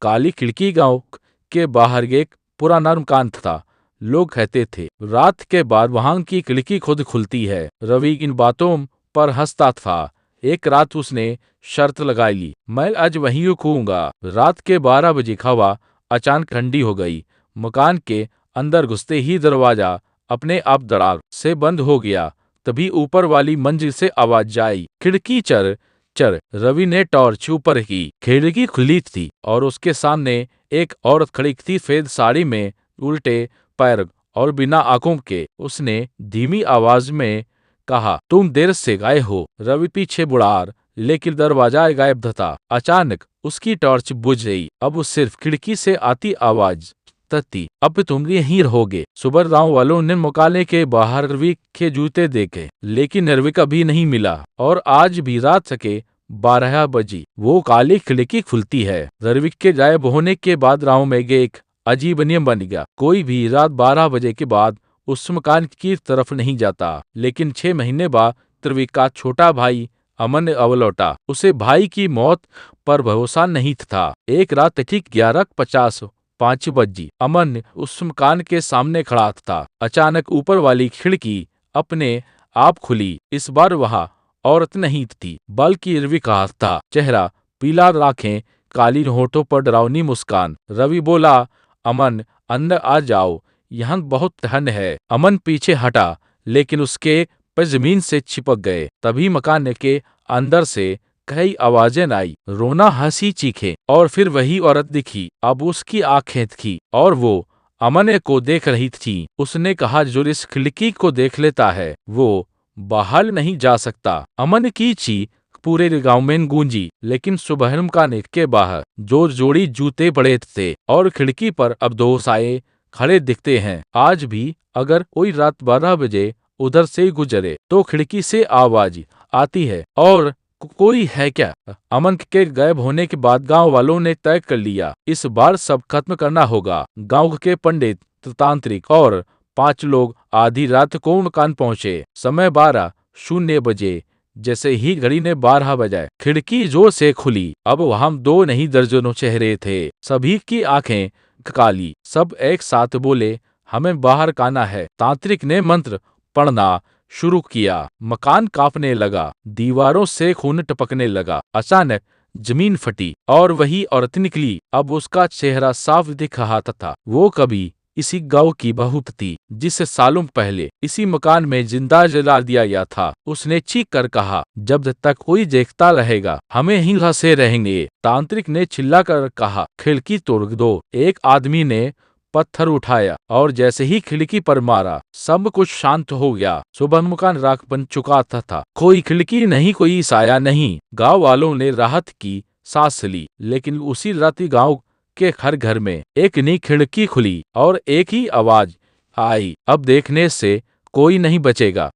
काली खिड़की गांव के बाहर एक पुराना मकान था। लोग कहते थे रात के बाद वहां की खिड़की खुद खुलती है। रवि इन बातों पर हंसता था। एक रात उसने शर्त लगाई ली, मैं आज वहीं रुकूंगा। रात के 12 बजे हवा अचानक ठंडी हो गई। मकान के अंदर घुसते ही दरवाजा अपने आप धड़ाम से बंद हो गया। तभी ऊपर वाली मंजिल से आवाज आई, खिड़की चर चर। रवि ने टॉर्च ऊपर की। खिड़की खुली थी और उसके सामने एक औरत खड़ी थी, सफेद साड़ी में, उल्टे पैर और बिना आंखों के। उसने धीमी आवाज में कहा, तुम देर से गए हो। रवि पीछे मुड़ा, लेकिन दरवाजा गायब था। अचानक उसकी टॉर्च बुझ गई। अब उस सिर्फ खिड़की से आती आवाज थी, अब तुम यहीं रहोगे। सुबह गांव वालों ने मुकाले के बाहर रवि के जूते देखे, लेकिन रवि कभी नहीं मिला। और आज भी रात के 12 बजे वो काली खिड़की खुलती है। रवि के गायब होने के बाद गांव में एक अजीब नियम बन गया, कोई भी रात 12 बजे के बाद उस मकान की तरफ नहीं जाता। लेकिन 6 महीने बाद रवि का छोटा भाई अमन अब लौटा। उसे भाई की मौत पर भरोसा नहीं था। एक रात ठीक 11:50 5 बजे अमन उस मकान के सामने खड़ा था। अचानक ऊपर वाली खिड़की अपने आप खुली। इस बार वहां औरत नहीं थी, बल्कि रवि का था। चेहरा पीला, आंखें काली, होठों पर डरावनी मुस्कान। रवि बोला, अमन अंदर आ जाओ, यहाँ बहुत ठंड है। अमन पीछे हटा, लेकिन उसके पैर जमीन से चिपक गए। तभी मकान के अंदर से कई आवाजें आई, रोना, हंसी, चीखें। और फिर वही औरत दिखी। अब उसकी आंखें थी और वो अमन को देख रही थी। उसने कहा, जो इस खिड़की को देख लेता है वो बाहर नहीं जा सकता। अमन की चीख पूरे गांव में गूंजी। लेकिन सुबह मकान के बाहर जो जोड़ी जूते पड़े थे और खिड़की पर अब 2 साए खड़े दिखते हैं। आज भी अगर कोई रात 12 बजे उधर से गुजरे तो खिड़की से आवाज आती है, और कोई है क्या? अमन के गायब होने के बाद गांव वालों ने तय कर लिया, इस बार सब खत्म करना होगा। गांव के पंडित, तांत्रिक और 5 लोग आधी रात को मकान पहुंचे। समय 12:00 बजे। जैसे ही घड़ी ने 12 बजाए, खिड़की जोर से खुली। अब वहां 2 नहीं दर्जनों चेहरे थे। सभी की आंखें काली। सब एक साथ बोले, हमें बाहर आना है। तांत्रिक ने मंत्र पढ़ना शुरू किया। मकान कांपने लगा, दीवारों से खून टपकने लगा। अचानक जमीन फटी और वही औरत निकली। अब उसका चेहरा साफ दिख रहा था। वो कभी इसी गांव की बहू थी, जिसे सालों पहले इसी मकान में जिंदा जला दिया गया था। उसने चीख कर कहा, जब तक कोई देखता रहेगा हमें ही हंसे रहेंगे। तांत्रिक ने चिल्लाकर कहा, खिड़की तोड़ दो। एक आदमी ने पत्थर उठाया और जैसे ही खिड़की पर मारा, सब कुछ शांत हो गया। सुबह मकान राख बन चुका था। कोई खिड़की नहीं, कोई साया नहीं। गांव वालों ने राहत की सांस ली। लेकिन उसी रात गांव के हर घर में एक नई खिड़की खुली और एक ही आवाज आई, अब देखने से कोई नहीं बचेगा।